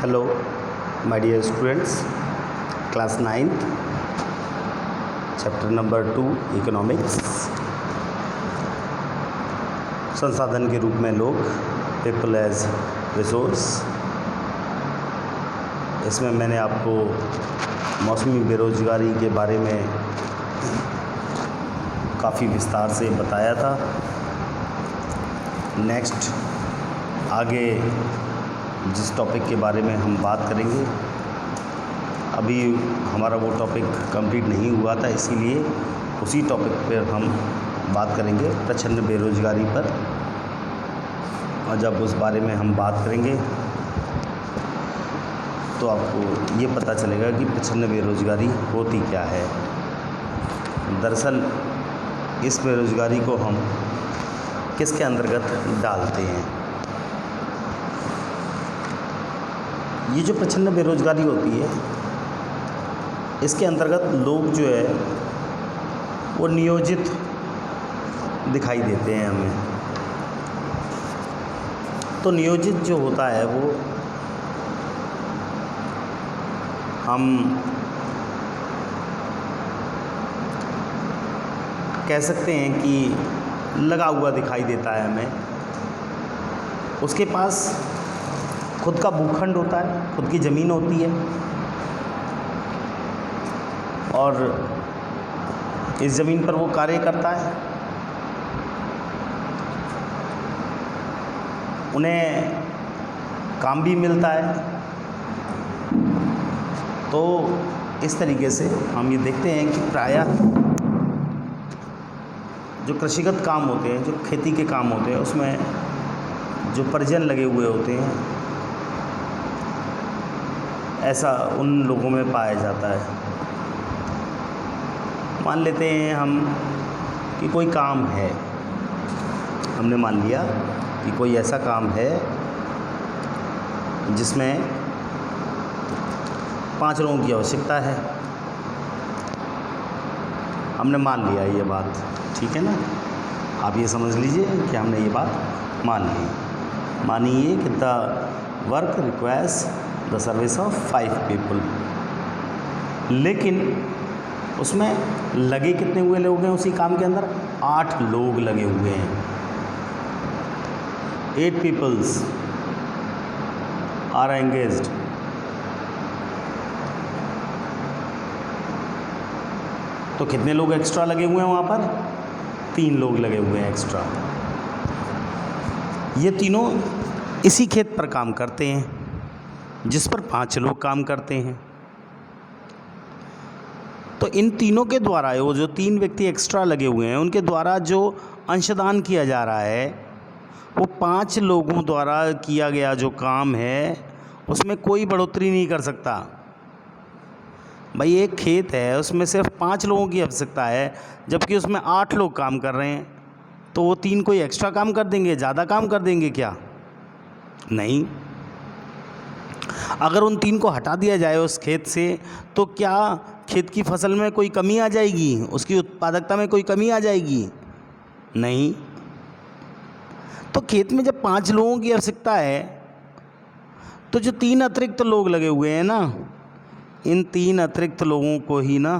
Hello, my dear students, class 9th, chapter number 2, economics. संसाधन के रूप में लोग, पीपल एज रिसोर्स। इसमें मैंने आपको मौसमी बेरोजगारी के बारे में काफ़ी विस्तार से बताया था। नेक्स्ट आगे जिस टॉपिक के बारे में हम बात करेंगे, अभी हमारा वो टॉपिक कंप्लीट नहीं हुआ था, इसीलिए उसी टॉपिक पर हम बात करेंगे, प्रचंड बेरोजगारी पर। और जब उस बारे में हम बात करेंगे तो आपको ये पता चलेगा कि प्रचंड बेरोजगारी होती क्या है। दरअसल इस बेरोजगारी को हम किसके अंतर्गत डालते हैं। ये जो प्रचंड बेरोजगारी होती है, इसके अंतर्गत लोग जो है वो नियोजित दिखाई देते हैं हमें। तो नियोजित जो होता है वो हम कह सकते हैं कि लगा हुआ दिखाई देता है हमें। उसके पास खुद का भूखंड होता है, खुद की ज़मीन होती है, और इस ज़मीन पर वो कार्य करता है। उन्हें काम भी मिलता है। तो इस तरीके से हम ये देखते हैं कि प्रायः जो कृषिगत काम होते हैं, जो खेती के काम होते हैं, उसमें जो परिजन लगे हुए होते हैं, ऐसा उन लोगों में पाया जाता है। मान लेते हैं हम कि कोई काम है, हमने मान लिया कि कोई ऐसा काम है जिसमें 5 लोगों की आवश्यकता है। हमने मान लिया ये बात, ठीक है ना। आप ये समझ लीजिए कि हमने ये बात मान ली। मानिए कि the work requires the service of 5 people. लेकिन उसमें लगे कितने हुए लोग हैं उसी काम के अंदर? 8 लोग लगे हुए हैं। 8 पीपल्स आर एंगेज्ड। तो कितने लोग एक्स्ट्रा लगे हुए हैं वहाँ पर? 3 लोग लगे हुए हैं एक्स्ट्रा। ये तीनों इसी खेत पर काम करते हैं जिस पर 5 लोग काम करते हैं। तो इन तीनों के द्वारा, वो जो 3 व्यक्ति एक्स्ट्रा लगे हुए हैं, उनके द्वारा जो अंशदान किया जा रहा है, वो 5 लोगों द्वारा किया गया जो काम है उसमें कोई बढ़ोतरी नहीं कर सकता। भाई एक खेत है, उसमें सिर्फ 5 लोगों की आवश्यकता है, जबकि उसमें 8 लोग काम कर रहे हैं। तो वो 3 कोई एक्स्ट्रा काम कर देंगे, ज़्यादा काम कर देंगे क्या? नहीं। अगर उन 3 को हटा दिया जाए उस खेत से, तो क्या खेत की फसल में कोई कमी आ जाएगी? उसकी उत्पादकता में कोई कमी आ जाएगी? नहीं। तो खेत में जब 5 लोगों की आवश्यकता है, तो जो 3 अतिरिक्त लोग लगे हुए हैं ना, इन 3 अतिरिक्त लोगों को ही ना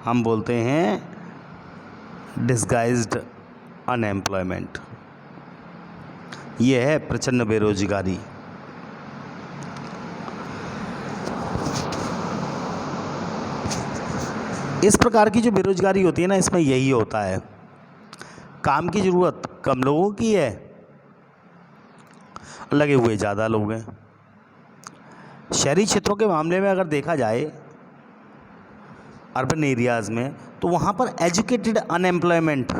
हम बोलते हैं डिस्गाइज्ड अनएम्प्लॉयमेंट। ये है प्रचंड बेरोजगारी। इस प्रकार की जो बेरोजगारी होती है ना, इसमें यही होता है, काम की ज़रूरत कम लोगों की है, लगे हुए ज़्यादा लोग हैं। शहरी क्षेत्रों के मामले में अगर देखा जाए, अर्बन एरियाज़ में, तो वहाँ पर एजुकेटेड अनएम्प्लॉयमेंट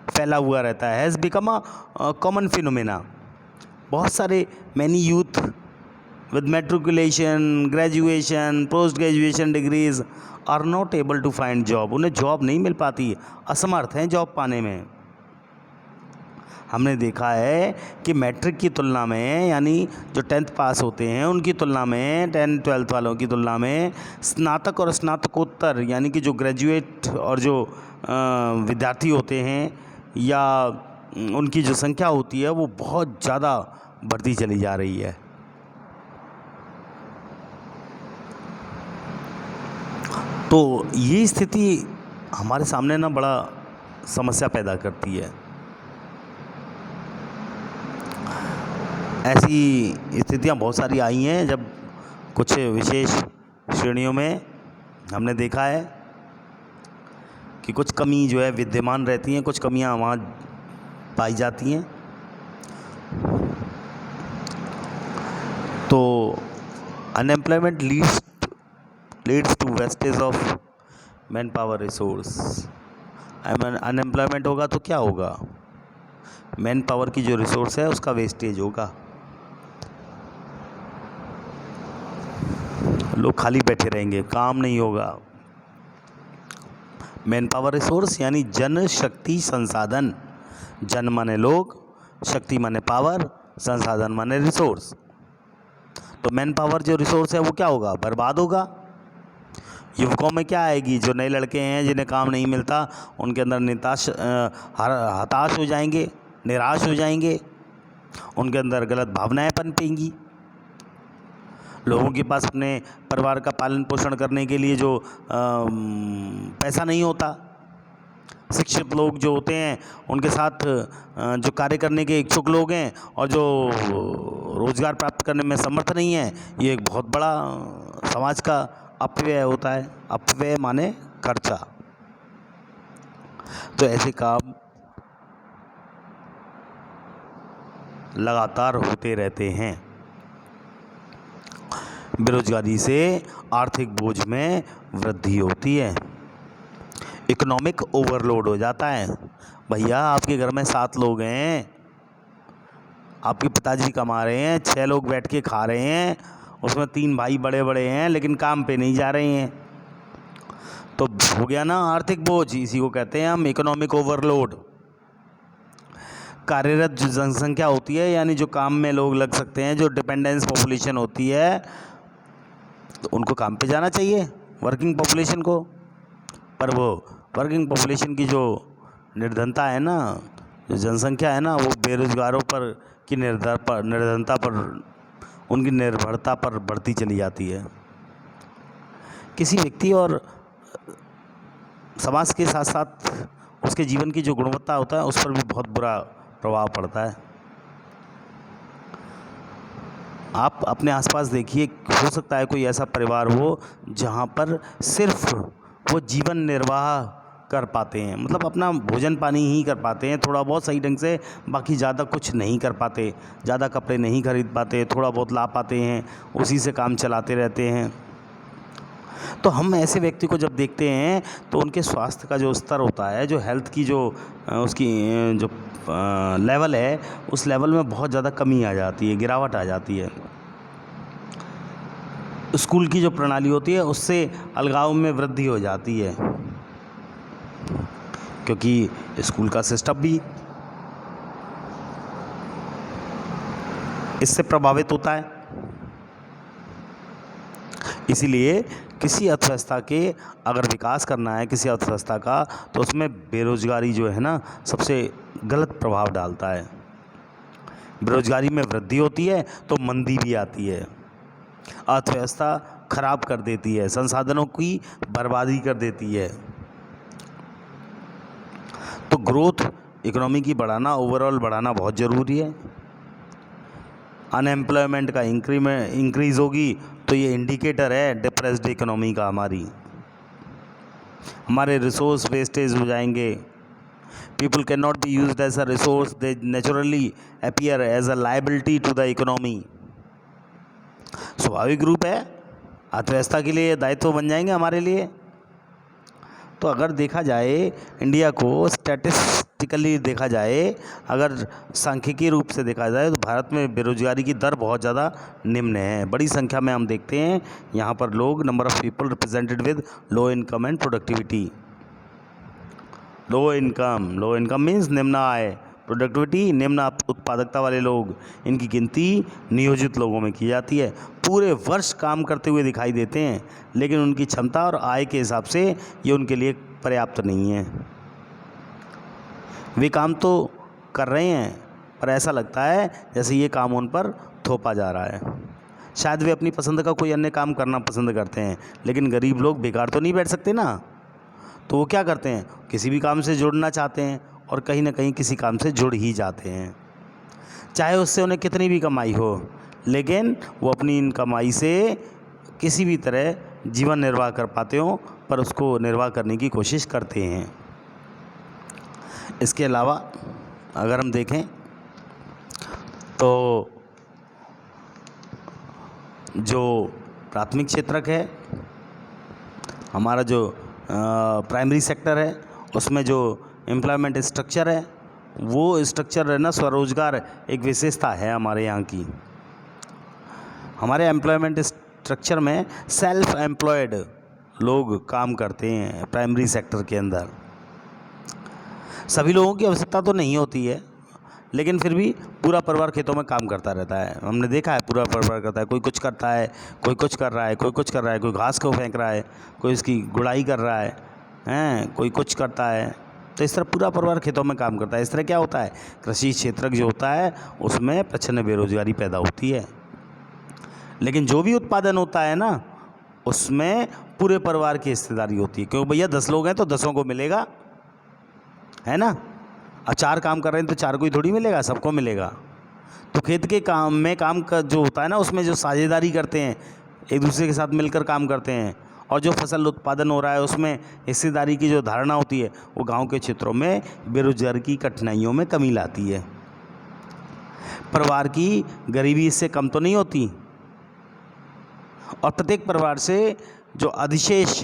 फैला हुआ रहता है, has become a common phenomena. बहुत सारे many youth with matriculation, graduation, post graduation degrees are not able to find job. उन्हें जॉब नहीं मिल पाती, असमर्थ हैं जॉब पाने में। हमने देखा है कि मैट्रिक की तुलना में, यानी जो 10th पास होते हैं उनकी तुलना में, 10th 12th वालों की तुलना में, स्नातक और स्नातकोत्तर यानी कि जो ग्रेजुएट और जो विद्यार्थी होते हैं या उनकी जो संख्या होती है वो बहुत ज़्यादा बढ़ती चली जा रही है। तो ये स्थिति हमारे सामने ना बड़ा समस्या पैदा करती है। ऐसी स्थितियाँ बहुत सारी आई हैं जब कुछ विशेष श्रेणियों में हमने देखा है कि कुछ कमी जो है विद्यमान रहती हैं, कुछ कमियां वहाँ पाई जाती हैं। तो unemployment leads to wastage of man power resource. Unemployment होगा तो क्या होगा? मैन पावर की जो रिसोर्स है उसका वेस्टेज होगा, लोग खाली बैठे रहेंगे, काम नहीं होगा। मैन पावर रिसोर्स यानी जन शक्ति संसाधन। जन माने लोग, शक्ति माने पावर, संसाधन माने रिसोर्स। तो मैन पावर जो रिसोर्स है वो क्या होगा? बर्बाद होगा। युवकों में क्या आएगी? जो नए लड़के हैं जिन्हें काम नहीं मिलता, उनके अंदर हताश हो जाएंगे, निराश हो जाएंगे, उनके अंदर गलत भावनाएं पनपेंगी। लोगों के पास अपने परिवार का पालन पोषण करने के लिए जो पैसा नहीं होता। शिक्षित लोग जो होते हैं उनके साथ जो कार्य करने के इच्छुक लोग हैं और जो रोज़गार प्राप्त करने में समर्थ नहीं है, ये एक बहुत बड़ा समाज का अपव्यय होता है। अपव्यय माने खर्चा। तो ऐसे काम लगातार होते रहते हैं। बेरोजगारी से आर्थिक बोझ में वृद्धि होती है, इकोनॉमिक ओवरलोड हो जाता है। भैया आपके घर में 7 लोग हैं, आपके पिताजी कमा रहे हैं, 6 लोग बैठ के खा रहे हैं, उसमें 3 भाई बड़े बड़े हैं लेकिन काम पे नहीं जा रहे हैं, तो हो गया ना आर्थिक बोझ। इसी को कहते हैं हम इकोनॉमिक ओवरलोड। कार्यरत जो जनसंख्या होती है यानी जो काम में लोग लग सकते हैं, जो डिपेंडेंस पॉपुलेशन होती है, तो उनको काम पे जाना चाहिए, वर्किंग पॉपुलेशन को। पर वो वर्किंग पॉपुलेशन की जो निर्धनता है ना, जो जनसंख्या है ना, वो बेरोजगारों पर की निर्धनता पर, उनकी निर्भरता पर बढ़ती चली जाती है। किसी व्यक्ति और समाज के साथ साथ उसके जीवन की जो गुणवत्ता होता है उस पर भी बहुत बुरा प्रभाव पड़ता है। आप अपने आसपास देखिए, हो सकता है कोई ऐसा परिवार हो जहाँ पर सिर्फ वो जीवन निर्वाह कर पाते हैं, मतलब अपना भोजन पानी ही कर पाते हैं थोड़ा बहुत सही ढंग से, बाकी ज़्यादा कुछ नहीं कर पाते, ज़्यादा कपड़े नहीं खरीद पाते, थोड़ा बहुत ला पाते हैं, उसी से काम चलाते रहते हैं। तो हम ऐसे व्यक्ति को जब देखते हैं तो उनके स्वास्थ्य का जो स्तर होता है, जो हेल्थ की जो उसकी जो लेवल है, उस लेवल में बहुत ज़्यादा कमी आ जाती है, गिरावट आ जाती है। स्कूल की जो प्रणाली होती है उससे अलगाव में वृद्धि हो जाती है, क्योंकि स्कूल का सिस्टम भी इससे प्रभावित होता है। इसीलिए किसी अर्थव्यवस्था के अगर विकास करना है, किसी अर्थव्यवस्था का, तो उसमें बेरोजगारी जो है ना सबसे गलत प्रभाव डालता है। बेरोजगारी में वृद्धि होती है तो मंदी भी आती है, अर्थव्यवस्था खराब कर देती है, संसाधनों की बर्बादी कर देती है। तो ग्रोथ इकोनॉमी की बढ़ाना, ओवरऑल बढ़ाना बहुत ज़रूरी है। अनएम्प्लॉयमेंट का इंक्रीज़ होगी तो ये इंडिकेटर है डिप्रेस्ड इकोनॉमी का। हमारे रिसोर्स वेस्टेज हो जाएंगे। People can not be used as a resource, they naturally appear as a liability to the economy. स्वाभाविक रूप है, अर्थव्यवस्था के लिए दायित्व बन जाएंगे हमारे लिए। तो अगर देखा जाए इंडिया को स्टैटिस्टिकली देखा जाए, अगर सांख्यिकीय रूप से देखा जाए, तो भारत में बेरोजगारी की दर बहुत ज़्यादा निम्न है। बड़ी संख्या में हम देखते हैं यहाँ पर लोग, number of people represented with low income and productivity. Low income means निम्न आय, प्रोडक्टिविटी निम्न उत्पादकता वाले लोग, इनकी गिनती नियोजित लोगों में की जाती है। पूरे वर्ष काम करते हुए दिखाई देते हैं लेकिन उनकी क्षमता और आय के हिसाब से ये उनके लिए पर्याप्त नहीं है। वे काम तो कर रहे हैं पर ऐसा लगता है जैसे ये काम उन पर थोपा जा रहा है। शायद वे अपनी पसंद का कोई अन्य काम करना पसंद करते हैं, लेकिन गरीब लोग बेकार तो नहीं बैठ सकते ना। तो वो क्या करते हैं, किसी भी काम से जुड़ना चाहते हैं और कहीं ना कहीं किसी काम से जुड़ ही जाते हैं, चाहे उससे उन्हें कितनी भी कमाई हो, लेकिन वो अपनी इन कमाई से किसी भी तरह जीवन निर्वाह कर पाते हों, पर उसको निर्वाह करने की कोशिश करते हैं। इसके अलावा अगर हम देखें तो जो प्राथमिक क्षेत्रक है, हमारा जो प्राइमरी सेक्टर है, उसमें जो एम्प्लॉयमेंट स्ट्रक्चर है, वो स्ट्रक्चर है ना, स्वरोजगार एक विशेषता है हमारे यहाँ की। हमारे एम्प्लॉयमेंट स्ट्रक्चर में सेल्फ एम्प्लॉयड लोग काम करते हैं प्राइमरी सेक्टर के अंदर। सभी लोगों की आवश्यकता तो नहीं होती है, लेकिन फिर भी पूरा परिवार खेतों में काम करता रहता है। हमने देखा है पूरा परिवार करता है, कोई कुछ करता है, कोई कुछ कर रहा है, कोई कुछ कर रहा है, कोई घास को फेंक रहा है, कोई इसकी गुड़ाई कर रहा है, कोई कुछ करता है। तो इस तरह पूरा परिवार खेतों में काम करता है। इस तरह क्या होता है, कृषि क्षेत्र जो होता है उसमें प्रचंड बेरोजगारी पैदा होती है, लेकिन जो भी उत्पादन होता है ना, उसमें पूरे परिवार की हिस्सेदारी होती है। क्यों भैया, 10 लोग हैं तो 10 को मिलेगा, है ना। अब 4 काम कर रहे हैं तो 4 को ही थोड़ी मिलेगा, सबको मिलेगा। तो खेत के काम में काम का जो होता है ना, उसमें जो साझेदारी करते हैं, एक दूसरे के साथ मिलकर काम करते हैं, और जो फसल उत्पादन हो रहा है उसमें हिस्सेदारी की जो धारणा होती है, वो गांव के क्षेत्रों में बेरोजगारी की कठिनाइयों में कमी लाती है। परिवार की गरीबी इससे कम तो नहीं होती, और प्रत्येक परिवार से जो अधिशेष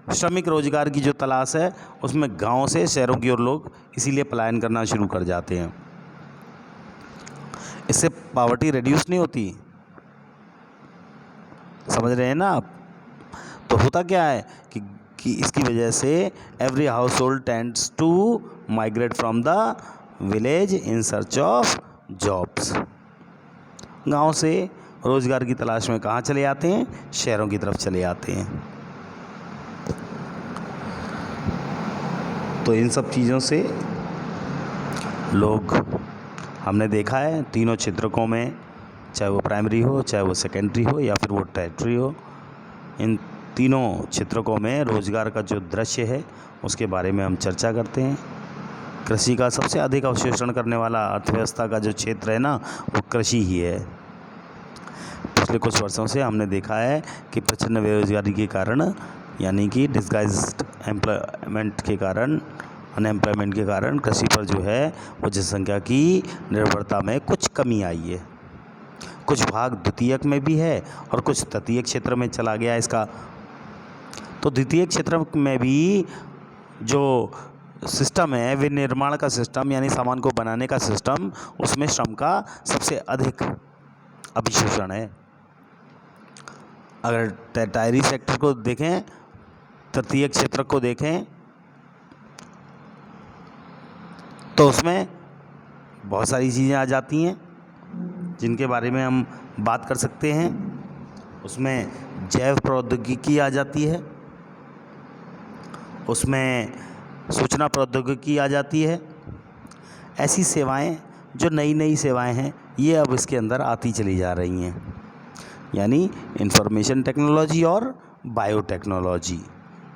श्रमिक रोजगार की जो तलाश है, उसमें गांव से शहरों की ओर लोग इसीलिए पलायन करना शुरू कर जाते हैं। इससे पॉवर्टी रिड्यूस नहीं होती, समझ रहे हैं ना आप। तो होता क्या है कि इसकी वजह से every household tends to migrate from the village in search of jobs. गांव से रोजगार की तलाश में कहाँ चले आते हैं, शहरों की तरफ चले आते हैं। तो इन सब चीज़ों से लोग, हमने देखा है तीनों क्षेत्रकों में, चाहे वो प्राइमरी हो, चाहे वो सेकेंडरी हो, या फिर वो टर्शियरी हो, इन तीनों क्षेत्रकों में रोजगार का जो दृश्य है उसके बारे में हम चर्चा करते हैं। कृषि का सबसे अधिक अवशोषण करने वाला अर्थव्यवस्था का जो क्षेत्र है ना, वो कृषि ही है। पिछले कुछ वर्षों से हमने देखा है कि प्रचंड बेरोजगारी के कारण, यानी कि डिस्गाइज्ड एम्प्लॉयमेंट के कारण, अनएम्प्लॉयमेंट के कारण कृषि पर जो है वो जनसंख्या की निर्भरता में कुछ कमी आई है। कुछ भाग द्वितीयक में भी है और कुछ तृतीयक क्षेत्र में चला गया इसका। तो द्वितीयक क्षेत्र में भी जो सिस्टम है, विनिर्माण का सिस्टम, यानी सामान को बनाने का सिस्टम, उसमें श्रम का सबसे अधिक अभिशोषण है। अगर टर्शियरी सेक्टर को देखें, तृतीयक क्षेत्र को देखें, तो उसमें बहुत सारी चीज़ें आ जाती हैं जिनके बारे में हम बात कर सकते हैं। उसमें जैव प्रौद्योगिकी आ जाती है, उसमें सूचना प्रौद्योगिकी आ जाती है। ऐसी सेवाएं, जो नई नई सेवाएं हैं, ये अब इसके अंदर आती चली जा रही हैं, यानी इंफॉर्मेशन टेक्नोलॉजी और बायोटेक्नोलॉजी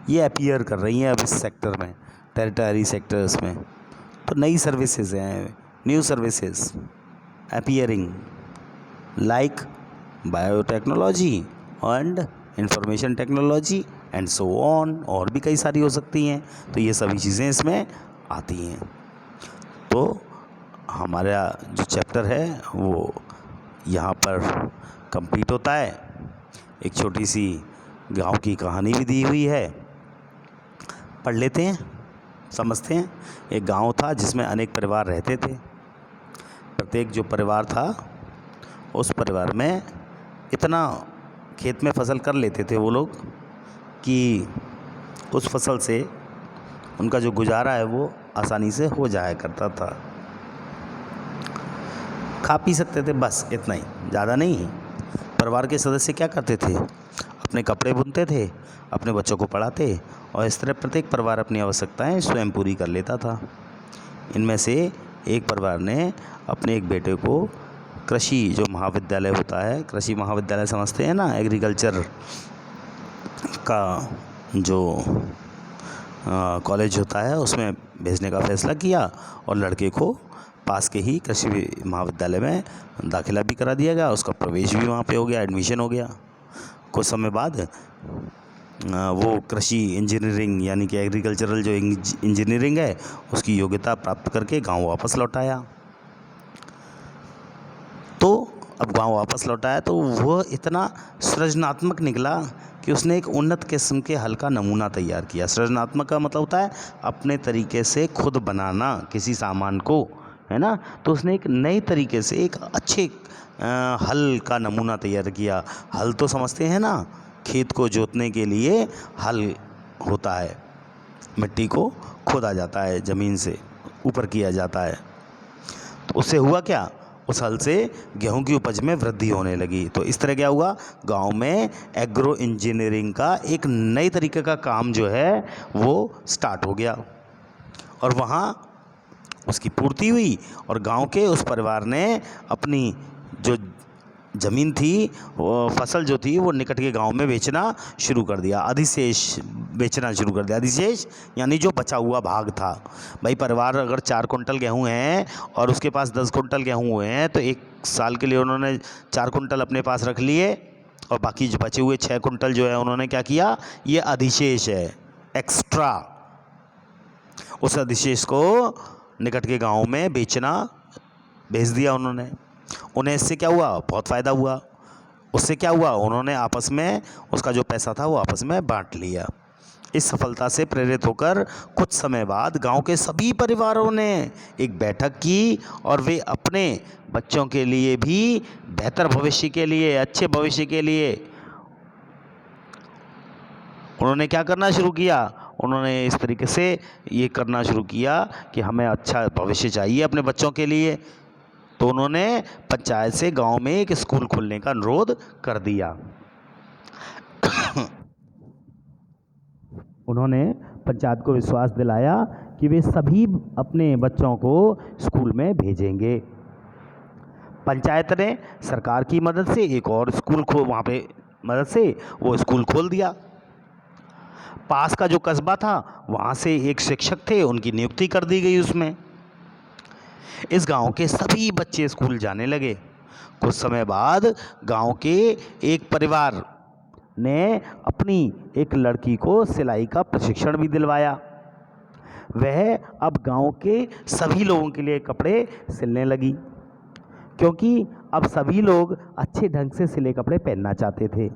ये अपीयर कर रही हैं अब इस सेक्टर में, टर्शियरी सेक्टर्स में। तो नई सर्विसेज हैं, new services appearing like biotechnology and information technology and so on, और भी कई सारी हो सकती हैं। तो ये सभी चीज़ें इसमें आती हैं। तो हमारा जो चैप्टर है वो यहाँ पर कंप्लीट होता है। एक छोटी सी गांव की कहानी भी दी हुई है, पढ़ लेते हैं, समझते हैं। एक गांव था जिसमें अनेक परिवार रहते थे। प्रत्येक जो परिवार था, उस परिवार में इतना खेत में फसल कर लेते थे वो लोग कि उस फसल से उनका जो गुजारा है वो आसानी से हो जाया करता था। खा पी सकते थे, बस इतना ही, ज़्यादा नहीं। परिवार के सदस्य क्या करते थे, अपने कपड़े बुनते थे, अपने बच्चों को पढ़ाते, और इस तरह प्रत्येक परिवार अपनी आवश्यकताएं स्वयं पूरी कर लेता था। इनमें से एक परिवार ने अपने एक बेटे को कृषि जो महाविद्यालय होता है, कृषि महाविद्यालय समझते हैं ना, एग्रीकल्चर का जो कॉलेज होता है, उसमें भेजने का फैसला किया और लड़के को पास के ही कृषि महाविद्यालय में दाखिला भी करा दिया गया, उसका प्रवेश भी वहाँ पे हो गया, एडमिशन हो गया। कुछ समय बाद वो कृषि इंजीनियरिंग यानी कि एग्रीकल्चरल जो इंजीनियरिंग है उसकी योग्यता प्राप्त करके गांव वापस लौट आया। तो अब गांव वापस लौट आया तो वह इतना सृजनात्मक निकला कि उसने एक उन्नत किस्म के हल का नमूना तैयार किया। सृजनात्मक का मतलब होता है अपने तरीके से खुद बनाना किसी सामान को, है ना। तो उसने एक नए तरीके से एक अच्छे हल का नमूना तैयार किया। हल तो समझते हैं ना, खेत को जोतने के लिए हल होता है, मिट्टी को खोदा जाता है, ज़मीन से ऊपर किया जाता है। तो उससे हुआ क्या, उस हल से गेहूं की उपज में वृद्धि होने लगी। तो इस तरह क्या हुआ, गांव में एग्रो इंजीनियरिंग का एक नई तरीके का काम जो है वो स्टार्ट हो गया और वहाँ उसकी पूर्ति हुई और गांव के उस परिवार ने अपनी जो ज़मीन थी, वो फसल जो थी वो निकट के गांव में बेचना शुरू कर दिया, अधिशेष बेचना शुरू कर दिया। अधिशेष यानी जो बचा हुआ भाग था। भाई परिवार अगर 4 कुंटल गेहूं हैं और उसके पास 10 कुंटल गेहूं हुए हैं तो एक साल के लिए उन्होंने 4 कुंटल अपने पास रख लिए और बाकी जो बचे हुए 6 कुंटल जो है उन्होंने क्या किया, ये अधिशेष है, एक्स्ट्रा। उस अधिशेष को निकट के गाँव में बेचना भेज दिया उन्होंने। उन्हें इससे क्या हुआ, बहुत फ़ायदा हुआ। उससे क्या हुआ, उन्होंने आपस में उसका जो पैसा था वो आपस में बांट लिया। इस सफलता से प्रेरित होकर कुछ समय बाद गांव के सभी परिवारों ने एक बैठक की और वे अपने बच्चों के लिए भी बेहतर भविष्य के लिए, अच्छे भविष्य के लिए उन्होंने क्या करना शुरू किया, उन्होंने इस तरीके से ये करना शुरू किया कि हमें अच्छा भविष्य चाहिए अपने बच्चों के लिए। तो उन्होंने पंचायत से गांव में एक स्कूल खोलने का अनुरोध कर दिया। उन्होंने पंचायत को विश्वास दिलाया कि वे सभी अपने बच्चों को स्कूल में भेजेंगे। पंचायत ने सरकार की मदद से एक और स्कूल वहाँ पे मदद से वो स्कूल खोल दिया। पास का जो कस्बा था वहाँ से एक शिक्षक थे, उनकी नियुक्ति कर दी गई उसमें। इस गांव के सभी बच्चे स्कूल जाने लगे। कुछ समय बाद गांव के एक परिवार ने अपनी एक लड़की को सिलाई का प्रशिक्षण भी दिलवाया। वह अब गांव के सभी लोगों के लिए कपड़े सिलने लगी, क्योंकि अब सभी लोग अच्छे ढंग से सिले कपड़े पहनना चाहते थे।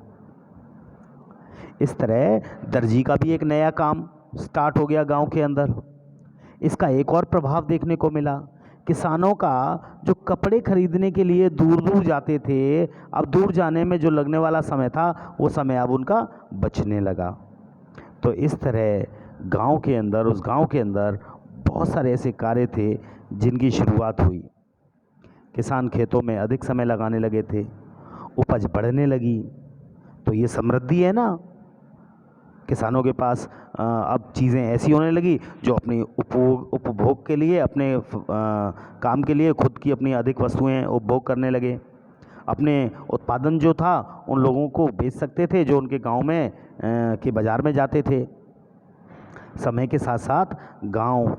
इस तरह दर्जी का भी एक नया काम स्टार्ट हो गया गांव के अंदर। इसका एक और प्रभाव देखने को मिला, किसानों का जो कपड़े खरीदने के लिए दूर दूर जाते थे, अब दूर जाने में जो लगने वाला समय था वो समय अब उनका बचने लगा। तो इस तरह गांव के अंदर, उस गांव के अंदर बहुत सारे ऐसे कार्य थे जिनकी शुरुआत हुई। किसान खेतों में अधिक समय लगाने लगे थे, उपज बढ़ने लगी। तो ये समृद्धि है ना, किसानों के पास अब चीज़ें ऐसी होने लगी जो अपनी उपभोग के लिए, अपने काम के लिए खुद की अपनी अधिक वस्तुएं उपभोग करने लगे। अपने उत्पादन जो था उन लोगों को बेच सकते थे जो उनके गांव में के बाज़ार में जाते थे। समय के साथ साथ गांव,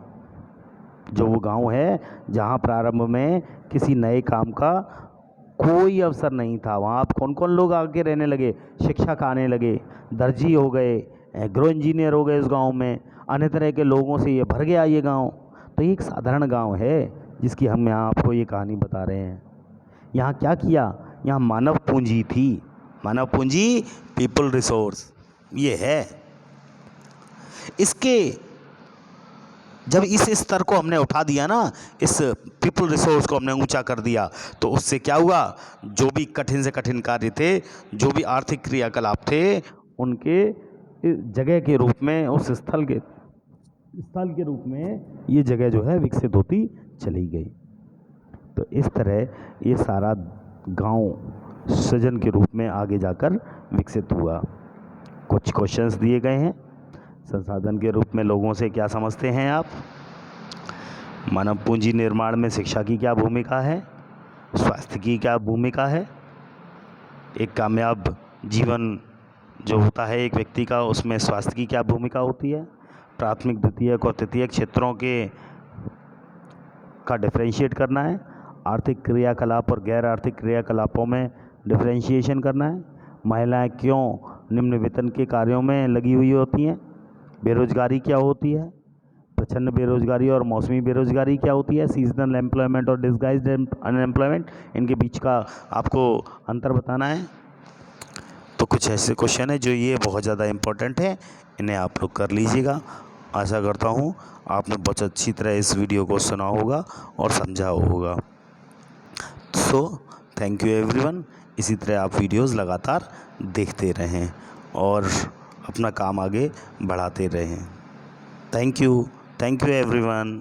जो वो गांव है जहां प्रारंभ में किसी नए काम का कोई अवसर नहीं था, वहाँ अब कौन कौन लोग आके रहने लगे, शिक्षक आने लगे, दर्जी हो गए, एग्रो इंजीनियर हो गए। इस गांव में अन्य तरह के लोगों से ये भर गया ये गांव। तो ये एक साधारण गांव है जिसकी हम यहाँ आपको ये कहानी बता रहे हैं। यहाँ क्या किया, यहाँ मानव पूंजी थी, मानव पूंजी, पीपल रिसोर्स ये है। इसके जब इस स्तर को हमने उठा दिया ना, इस पीपल रिसोर्स को हमने ऊंचा कर दिया, तो उससे क्या हुआ, जो भी कठिन से कठिन कार्य थे, जो भी आर्थिक क्रियाकलाप थे, उनके जगह के रूप में, उस स्थल के रूप में ये जगह जो है विकसित होती चली गई। तो इस तरह ये सारा गांव सृजन के रूप में आगे जाकर विकसित हुआ। कुछ क्वेश्चंस दिए गए हैं। संसाधन के रूप में लोगों से क्या समझते हैं आप? मानव पूंजी निर्माण में शिक्षा की क्या भूमिका है? स्वास्थ्य की क्या भूमिका है, एक कामयाब जीवन जो होता है एक व्यक्ति का, उसमें स्वास्थ्य की क्या भूमिका होती है, प्राथमिक, द्वितीयक और तृतीयक क्षेत्रों के का डिफरेंशिएट करना है, आर्थिक क्रियाकलाप और गैर आर्थिक क्रियाकलापों में डिफरेंशिएशन करना है, महिलाएं क्यों निम्न वेतन के कार्यों में लगी हुई होती हैं, बेरोजगारी क्या होती है, प्रचंड बेरोजगारी और मौसमी बेरोजगारी क्या होती है, सीजनल एम्प्लॉयमेंट और डिस्गाइज्ड अनएम्प्लॉयमेंट, इनके बीच का आपको अंतर बताना है। तो कुछ ऐसे क्वेश्चन है जो ये बहुत ज़्यादा इम्पोर्टेंट है, इन्हें आप लोग कर लीजिएगा। आशा करता हूँ आपने बहुत अच्छी तरह इस वीडियो को सुना होगा और समझा होगा। So thank you everyone. इसी तरह आप वीडियोस लगातार देखते रहें और अपना काम आगे बढ़ाते रहें। Thank you everyone.